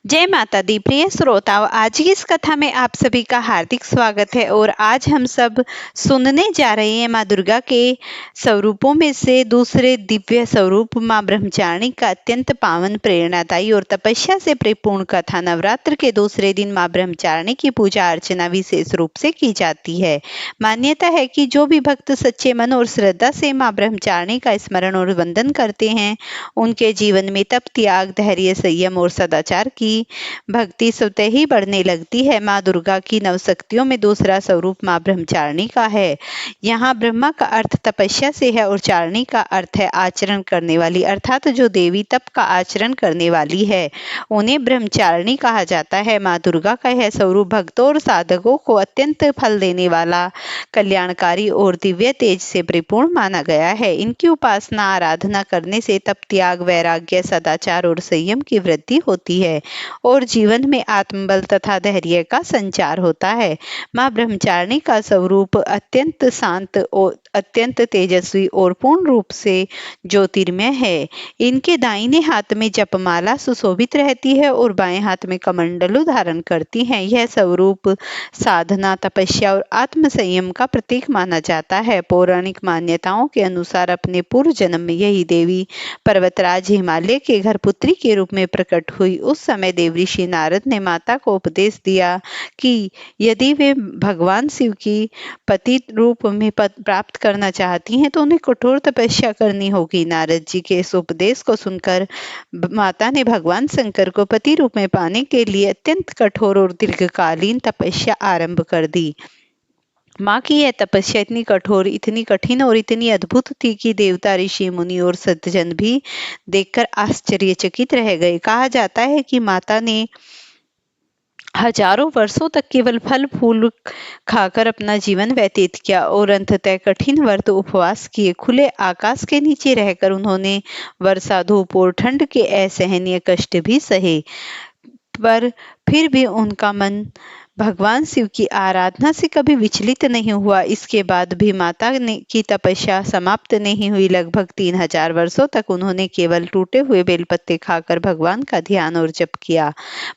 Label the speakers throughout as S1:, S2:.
S1: जय माता दी। प्रिय श्रोताओं, आज की इस कथा में आप सभी का हार्दिक स्वागत है। और आज हम सब सुनने जा रहे हैं माँ दुर्गा के स्वरूपों में से दूसरे दिव्य स्वरूप माँ ब्रह्मचारिणी का अत्यंत पावन, प्रेरणादायी और तपस्या से परिपूर्ण कथा। नवरात्र के दूसरे दिन माँ ब्रह्मचारिणी की पूजा अर्चना विशेष रूप से की जाती है। मान्यता है कि जो भी भक्त सच्चे मन और श्रद्धा से माँ ब्रह्मचारिणी का स्मरण और वंदन करते हैं, उनके जीवन में तप, त्याग, धैर्य, संयम और सदाचार की भक्ति स्वतः ही बढ़ने लगती है। माँ दुर्गा की नवशक्तियों में दूसरा स्वरूप माँ ब्रह्मचारिणी का है। यहाँ ब्रह्मा का अर्थ तपस्या से है और चारिणी का अर्थ है आचरण करने वाली, अर्थात जो देवी तप का आचरण करने वाली है उन्हें ब्रह्मचारिणी कहा जाता है। माँ दुर्गा का यह स्वरूप भक्तों और साधकों को अत्यंत फल देने वाला, कल्याणकारी और दिव्य तेज से परिपूर्ण माना गया है। इनकी उपासना, आराधना करने से तप, त्याग, वैराग्य, सदाचार और संयम की वृद्धि होती है और जीवन में आत्मबल तथा धैर्य का संचार होता है। माँ ब्रह्मचारिणी का स्वरूप अत्यंत शांत और अत्यंत तेजस्वी और पूर्ण रूप से ज्योतिर्मय है। इनके दाहिने हाथ में जपमाला सुशोभित रहती है और बाएं हाथ में कमंडलू धारण करती हैं। यह स्वरूप साधना, तपस्या और आत्म संयम का प्रतीक माना जाता है। पौराणिक मान्यताओं के अनुसार अपने पूर्व जन्म में यही देवी पर्वतराज हिमालय के घर पुत्री के रूप में प्रकट हुई। उस समय देवऋषि नारद ने माता को उपदेश दिया कि यदि वे भगवान शिव की पति रूप में पद प्राप्त करना चाहती हैं तो उन्हें कठोर तपस्या करनी होगी। नारद जी के इस उपदेश को सुनकर माता ने भगवान शंकर को पति रूप में पाने के लिए अत्यंत कठोर और दीर्घकालीन तपस्या आरंभ कर दी। माँ की यह तपस्या इतनी कठोर, इतनी कठिन और इतनी अद्भुत थी कि देवता, ऋषि, मुनि और सज्जन भी देखकर आश्चर्यचकित रह गए। कहा जाता है कि माता ने हजारों वर्षों तक केवल फल फूल खाकर अपना जीवन व्यतीत किया और अंततः कठिन व्रत उपवास किए। खुले आकाश के नीचे रहकर उन्होंने वर्षा, धूप और ठंड के असहनीय कष्ट भी सहे, पर फिर भी उनका मन भगवान शिव की आराधना से कभी विचलित नहीं हुआ। इसके बाद भी माता की तपस्या समाप्त नहीं हुई। लगभग 3000 वर्षों तक उन्होंने केवल टूटे हुए बेलपत्ते खाकर भगवान का ध्यान और जप किया।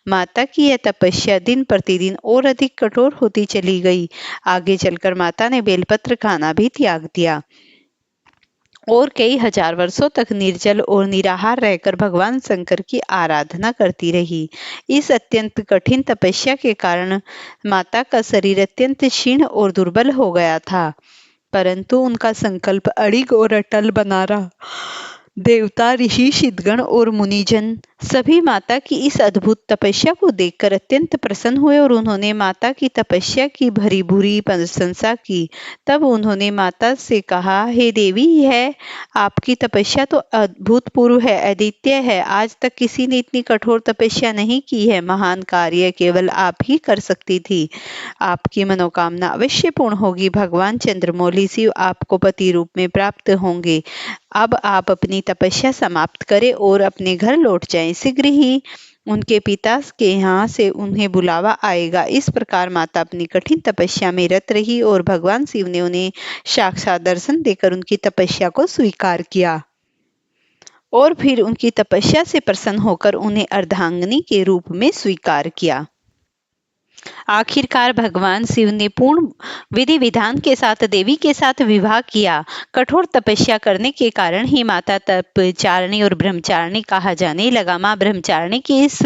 S1: माता की यह तपस्या दिन प्रतिदिन और अधिक कठोर होती चली गई। आगे चलकर माता ने बेलपत्र खाना भी त्याग दिया और कई हजार वर्षों तक निर्जल और निराहार रहकर भगवान शंकर की आराधना करती रही। इस अत्यंत कठिन तपस्या के कारण माता का शरीर अत्यंत क्षीण और दुर्बल हो गया था, परंतु उनका संकल्प अड़िग और अटल बना रहा। देवता, ऋषि, सिद्धगण और मुनिजन सभी माता की इस अद्भुत तपस्या को देखकर अत्यंत प्रसन्न हुए और उन्होंने माता की तपस्या की भरी भूरी प्रशंसा की। तब उन्होंने माता से कहा, हे देवी, यह आपकी तपस्या तो अभूतपूर्व है, अद्वितीय है। आज तक किसी ने इतनी कठोर तपस्या नहीं की है। महान कार्य केवल आप ही कर सकती थी। आपकी मनोकामना अवश्य पूर्ण होगी। भगवान चंद्रमौली शिव आपको पति रूप में प्राप्त होंगे। अब आप अपनी तपस्या समाप्त करें और अपने घर लौट जाएं। शीघ्र ही उनके पिता के यहाँ से उन्हें बुलावा आएगा। इस प्रकार माता अपनी कठिन तपस्या में रत रही और भगवान शिव ने उन्हें साक्षात दर्शन देकर उनकी तपस्या को स्वीकार किया और फिर उनकी तपस्या से प्रसन्न होकर उन्हें अर्धांगिनी के रूप में स्वीकार किया। आखिरकार भगवान शिव ने पूर्ण विधि विधान के साथ देवी के साथ विवाह किया। कठोर तपस्या करने के कारण ही माता तपचारिणी और ब्रह्मचारिणी कहा जाने लगा। माँ ब्रह्मचारिणी की इस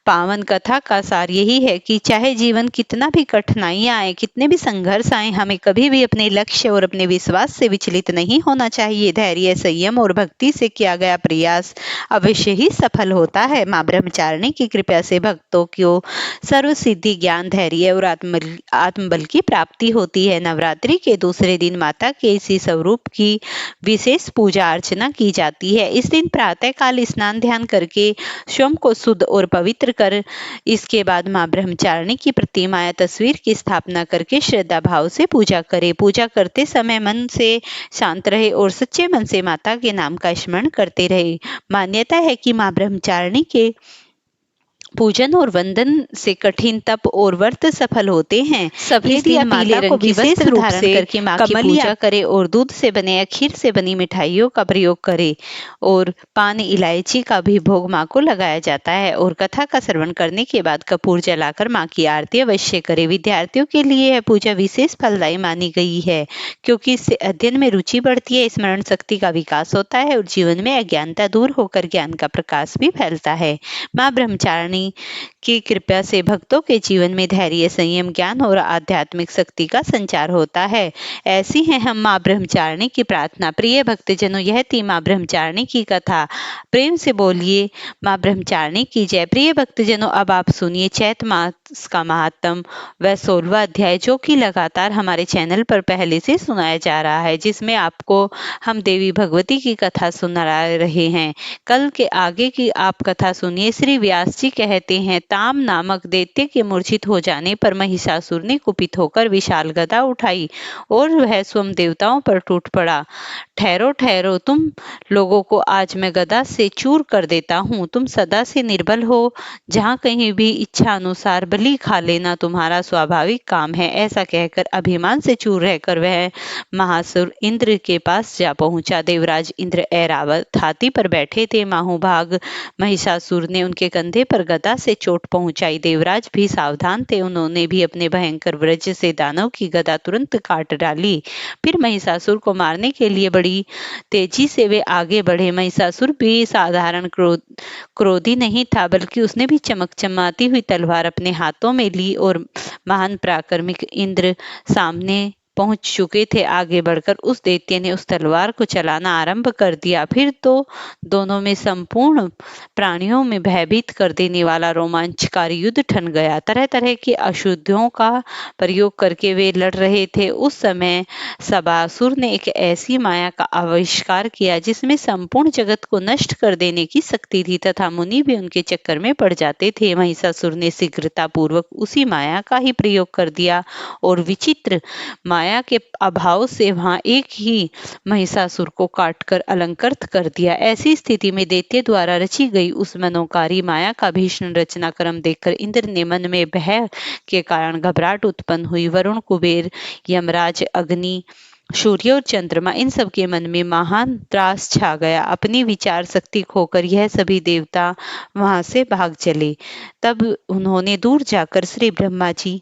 S1: पावन कथा का सार यही है कि चाहे जीवन कितना भी कठिनाइयां आए, कितने भी संघर्ष आए, हमें कभी भी अपने लक्ष्य और अपने विश्वास से विचलित नहीं होना चाहिए। धैर्य, संयम और भक्ति से किया गया प्रयास अवश्य ही सफल होता है। माँ ब्रह्मचारिणी की कृपा से भक्तों को सर्व सिद्धि, ज्ञान, धैर्य और आत्मबल की प्राप्ति होती है। नवरात्रि के दूसरे दिन माता के इसी स्वरूप की विशेष पूजा अर्चना की जाती है। इस दिन प्रातः काल स्नान ध्यान करके स्वयं को शुद्ध और पवित्र कर इसके बाद माँ ब्रह्मचारिणी की प्रतिमा या तस्वीर की स्थापना करके श्रद्धा भाव से पूजा करें। पूजा करते समय मन से शांत रहे और सच्चे मन से माता के नाम का स्मरण करते रहे। मान्यता है कि माँ ब्रह्मचारिणी के पूजन और वंदन से कठिन तप और व्रत सफल होते हैं। सभी इस दिन माता को विशेष रूप से करके माँ की पूजा करे और दूध से बने या खीर से बनी मिठाइयों का प्रयोग करे और पान इलायची का भी भोग माँ को लगाया जाता है और कथा का श्रवण करने के बाद कपूर जलाकर माँ की आरती अवश्य करे। विद्यार्थियों के लिए यह पूजा विशेष फलदायी मानी गई है क्योंकि इससे अध्ययन में रुचि बढ़ती है, स्मरण शक्ति का विकास होता है और जीवन में अज्ञानता दूर होकर ज्ञान का प्रकाश भी फैलता है। माँ ब्रह्मचारिणी की कृपा से भक्तों के जीवन में धैर्य, संयम, ज्ञान और आध्यात्मिक शक्ति का संचार होता है। ऐसी हैं हम माँ ब्रह्मचारिणी की प्रार्थना। प्रिय भक्तजनों, यह थी माँ ब्रह्मचारिणी की कथा। प्रेम से बोलिए माँ ब्रह्मचारिणी की जय। प्रिय भक्तजनों, अब आप सुनिए चैत मास का महात्म व 16वां अध्याय, जो कि लगातार हमारे चैनल पर पहले से सुनाया जा रहा है, जिसमें आपको हम देवी भगवती की कथा सुना रहे हैं। कल के आगे की आप कथा सुनिए। श्री व्यास जी कहते हैं, ताम नामक दैत्य के मूर्छित हो जाने पर महिषासुर ने कुपित होकर विशाल गदा उठाई और वह स्वयं देवताओं पर टूट पड़ा। ठहरो ठहरो, तुम लोगों को आज मैं गदा से चूर कर देता हूँ। तुम सदा से निर्बल हो, जहाँ कहीं भी इच्छा अनुसार बलि खा लेना तुम्हारा स्वाभाविक काम है। ऐसा कहकर अभिमान से चूर रहकर वह महासुर इंद्र के पास जा पहुंचा। देवराज इंद्र ऐरावत हाथी पर बैठे थे। माहूभाग महिषासुर ने उनके कंधे पर गदा से चोट पहुंचाई। देवराज भी सावधान थे, उन्होंने भी अपने भयंकर वज्र से दानव की गदा तुरंत काट डाली। फिर महिषासुर को मारने के लिए बड़ी तेजी से वे आगे बढ़े। महिषासुर भी साधारण क्रोधी नहीं था, बल्कि उसने भी चमचमाती हुई तलवार अपने हाथों में ली और महान पराक्रमिक इंद्र सामने पहुंच चुके थे। आगे बढ़कर उस दैत्य ने उस तलवार को चलाना आरंभ कर दिया। फिर तो दोनों में संपूर्ण प्राणियों में भयभीत कर देने वाला रोमांचकारी युद्ध ठन गया। तरह तरह की अशुद्धियों का प्रयोग करके वे लड़ रहे थे। उस समय सबासुर ने एक ऐसी माया का आविष्कार किया जिसमें संपूर्ण जगत को नष्ट कर देने की शक्ति थी तथा मुनि भी उनके चक्कर में पड़ जाते थे। महिषासुर ने शीघ्रता पूर्वक उसी माया का ही प्रयोग कर दिया और विचित्र माया के अभाव से वहां एक ही महिषासुर को काटकर अलंकृत कर दिया। ऐसी स्थिति में दैत्य द्वारा रची गई उस मनोकारी माया का भीषण रचनाक्रम देखकर इंद्र ने मन में भय के कारण घबराहट उत्पन्न हुई। वरुण, कुबेर, यमराज, अग्नि, सूर्य और चंद्रमा, इन सब के मन में महान त्रास छा गया। अपनी विचार शक्ति खोकर यह सभी देवता वहां से भाग चले। तब उन्होंने दूर जाकर श्री ब्रह्मा जी,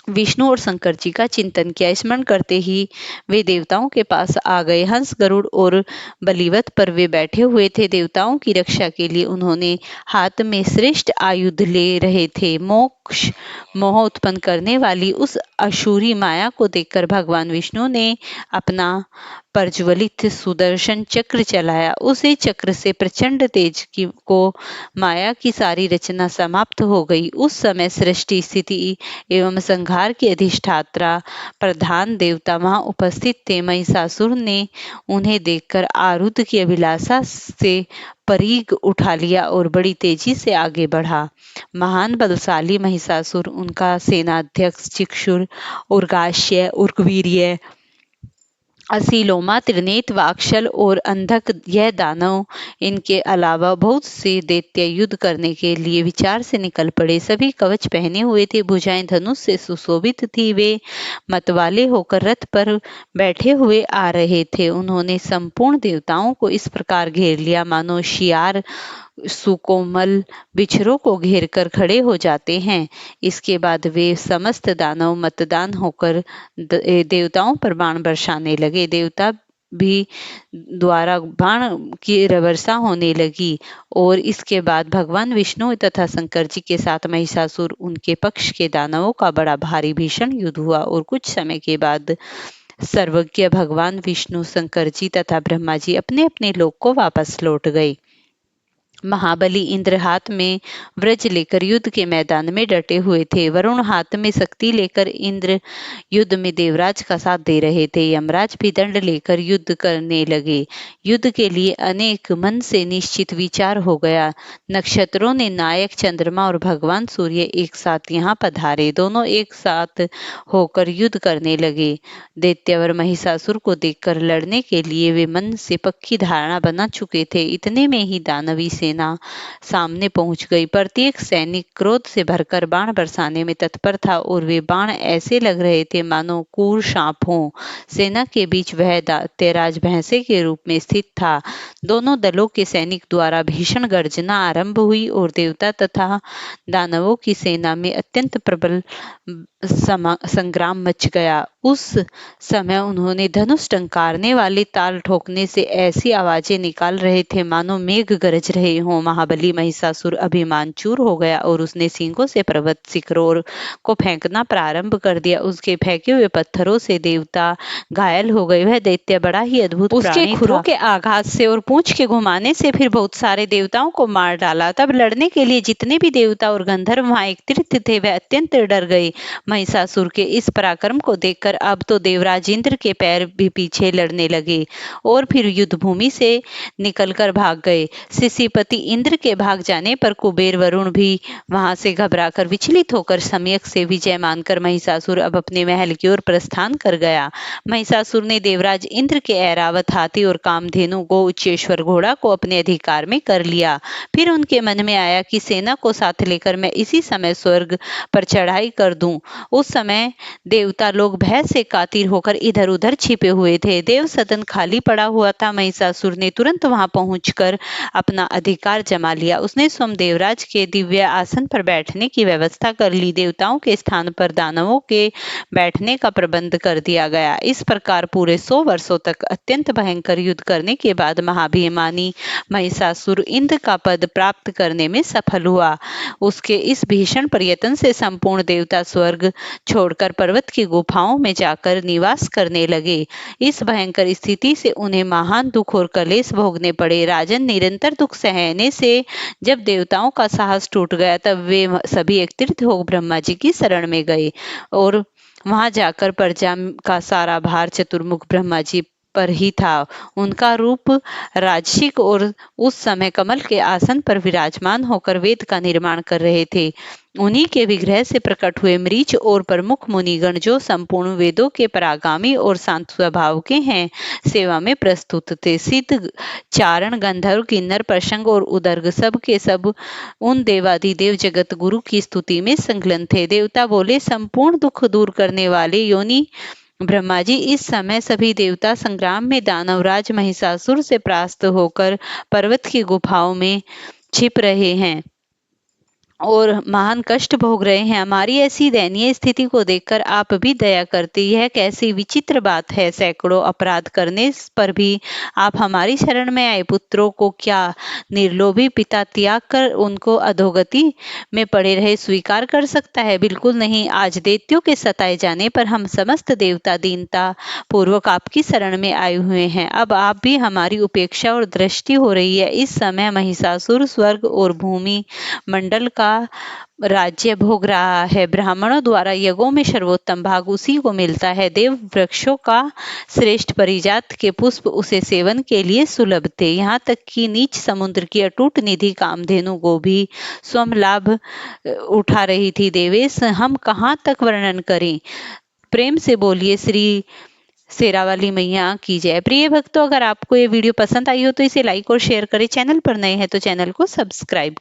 S1: विष्णु और शंकर जी का चिंतन किया। स्मरण करते ही वे देवताओं के पास आ गए। हंस, गरुड़ और बलिवत पर वे बैठे हुए थे। देवताओं की रक्षा के लिए उन्होंने हाथ में श्रेष्ठ आयुध ले रहे थे। मोक्ष मोह उत्पन्न करने वाली उस असुरी माया को देखकर भगवान विष्णु ने अपना प्रज्वलित सुदर्शन चक्र चलाया। उसी चक्र से प्रचंड तेज को माया की सारी रचना समाप्त हो गई। उस समय सृष्टि, स्थिति एवं संहार की अधिष्ठात्रा प्रधान देवता वहां उपस्थित थे। महिषासुर ने उन्हें देखकर आरुद्ध की अभिलाषा से परीग उठा लिया और बड़ी तेजी से आगे बढ़ा। महान बलशाली महिषासुर, उनका सेनाध्यक्ष चिक्षुर, उर्गाश्य, उर्गवीर्य, असीलोमा, त्रिनेत्र, वाक्षल और अंधक, यह दानव, इनके अलावा बहुत से दैत्य युद्ध करने के लिए विचार से निकल पड़े। सभी कवच पहने हुए थे, भुजाएं धनुष से सुशोभित थी। वे मतवाले होकर रथ पर बैठे हुए आ रहे थे। उन्होंने संपूर्ण देवताओं को इस प्रकार घेर लिया मानो शियार सुकोमल बिच्छरों को घेर कर खड़े हो जाते हैं। इसके बाद वे समस्त दानव मतदान होकर देवताओं पर बाण बरसाने लगे। देवता भी द्वारा बाण की वर्षा होने लगी और इसके बाद भगवान विष्णु तथा शंकर जी के साथ महिषासुर, उनके पक्ष के दानवों का बड़ा भारी भीषण युद्ध हुआ और कुछ समय के बाद सर्वज्ञ भगवान विष्णु, शंकर जी तथा ब्रह्मा जी अपने अपने लोक को वापस लौट गए। महाबली इंद्र हाथ में वज्र लेकर युद्ध के मैदान में डटे हुए थे। वरुण हाथ में शक्ति लेकर इंद्र युद्ध में देवराज का साथ दे रहे थे। यमराज भी दंड लेकर युद्ध करने लगे। युद्ध के लिए अनेक मन से निश्चित विचार हो गया। नक्षत्रों ने नायक चंद्रमा और भगवान सूर्य एक साथ यहाँ पधारे। दोनों एक साथ होकर युद्ध करने लगे। दैत्यवर महिषासुर को देखकर लड़ने के लिए वे मन से पक्की धारणा बना चुके थे। इतने में ही दानवी सेना सेना सामने पहुंच गई। प्रत्येक सैनिक क्रोध से भरकर बाण बरसाने में तत्पर था और वे बाण ऐसे लग रहे थे मानो क्रूर सांप हों। सेना के बीच वह तेराज भैंसे के रूप में स्थित था। दोनों दलों के सैनिक द्वारा भीषण गर्जना आरंभ हुई और देवता तथा दानवों की सेना में अत्यंत प्रबल संग्राम मच गया। उस समय उन्होंने धनुष टंकारने वाली ताल ठोकने से ऐसी आवाजें निकाल रहे थे मानो मेघ गरज रहे हों। महाबली महिषासुर अभिमान चूर हो गया और उसने सींगों से पर्वत शिखरों को फेंकना प्रारंभ कर दिया। उसके फेंके हुए पत्थरों से देवता घायल हो गए। वह दैत्य बड़ा ही अद्भुत प्राणी था। उसके खुरों के आघात से और पूंछ के घुमाने से फिर बहुत सारे देवताओं को मार डाला। तब लड़ने के लिए जितने भी देवता और गंधर्व वहां एकत्रित थे वह अत्यंत डर गए। महिषासुर के इस पराक्रम को देखकर अब तो देवराज इंद्र के पैर भी पीछे लड़ने लगे और फिर युद्ध भूमि से निकलकर भाग गए। शिशिपति इंद्र के भाग जाने पर कुबेर वरुण भी वहां से घबराकर विचलित होकर सम्यक से विजय मानकर महिषासुर अब अपने महल की ओर प्रस्थान कर गया। महिषासुर ने देवराज इंद्र के ऐरावत हाथी और कामधेनु गो उच्चेश्वर घोड़ा को अपने अधिकार में कर लिया। फिर उनके मन में आया कि सेना को साथ लेकर मैं इसी समय स्वर्ग पर चढ़ाई कर दूं। उस समय देवता लोग भय से कातिर होकर इधर उधर छिपे हुए थे। देव सदन खाली पड़ा हुआ था। महिषासुर ने तुरंत वहां पहुंचकर अपना अधिकार जमा लिया। उसने स्वयं देवराज के दिव्य आसन पर बैठने की व्यवस्था कर ली। देवताओं के स्थान पर दानवों के बैठने का प्रबंध कर दिया गया। इस प्रकार पूरे 100 वर्षों तक अत्यंत भयंकर युद्ध करने के बाद महाभिमानी महिषासुर इंद्र का पद प्राप्त करने में सफल हुआ। उसके इस भीषण प्रयत्न से संपूर्ण देवता स्वर्ग छोड़कर पर्वत की गुफाओं में जाकर निवास करने लगे। इस भयंकर स्थिति से उन्हें महान दुख और कलेश भोगने पड़े। राजन, निरंतर दुख सहने से जब देवताओं का साहस टूट गया तब वे सभी एकत्रित हो ब्रह्मा जी की शरण में गए और वहां जाकर प्रजा का सारा भार चतुर्मुख ब्रह्मा जी पर ही था। उनका रूप राजसिक और उस समय कमल के आसन पर विराजमान होकर वेद का निर्माण कर रहे थे। उन्हीं के विग्रह से प्रकट हुए मरीच और प्रमुख मुनिगण जो संपूर्ण वेदों के परागामी और शांत स्वभाव के हैं, सेवा में प्रस्तुत थे। सिद्ध, चारण, गंधर्व, किन्नर, प्रसंग और उदर्ग सब के सब उन देवादिदेव जगत गुरु की स्तुति में संलग्न थे। देवता बोले, संपूर्ण दुख दूर करने वाले योनि ब्रह्मा जी, इस समय सभी देवता संग्राम में दानवराज महिषासुर से परास्त होकर पर्वत की गुफाओं में छिप रहे हैं और महान कष्ट भोग रहे हैं। हमारी ऐसी दयनीय स्थिति को देखकर आप भी दया करते, यह कैसी विचित्र बात है। सैकड़ों अपराध करने पर भी आप हमारी शरण में आए। पुत्रों को क्या निर्लोभी पिता त्याग कर उनको अधोगति में पड़े रहे स्वीकार कर सकता है? बिल्कुल नहीं। आज दैत्यों के सताए जाने पर हम समस्त देवता दीनता पूर्वक आपकी शरण में आए हुए हैं। अब आप भी हमारी उपेक्षा और दृष्टि हो रही है। इस समय महिषासुर स्वर्ग और भूमि मंडल का राज्य भोग रहा है। ब्राह्मणों द्वारा यज्ञों में सर्वोत्तम भाग उसी को मिलता है। देव वृक्षों का श्रेष्ठ परिजात के पुष्प उसे सेवन के लिए सुलभ थे। यहाँ तक कि नीच समुद्र की अटूट निधि कामधेनु को भी स्वयं लाभ उठा रही थी। देवेश, हम कहाँ तक वर्णन करें? प्रेम से बोलिए श्री शेरावाली मैया की जय। प्रिय भक्तों, अगर आपको ये वीडियो पसंद आई हो तो इसे लाइक और शेयर करें। चैनल पर नए हैं तो चैनल को सब्सक्राइब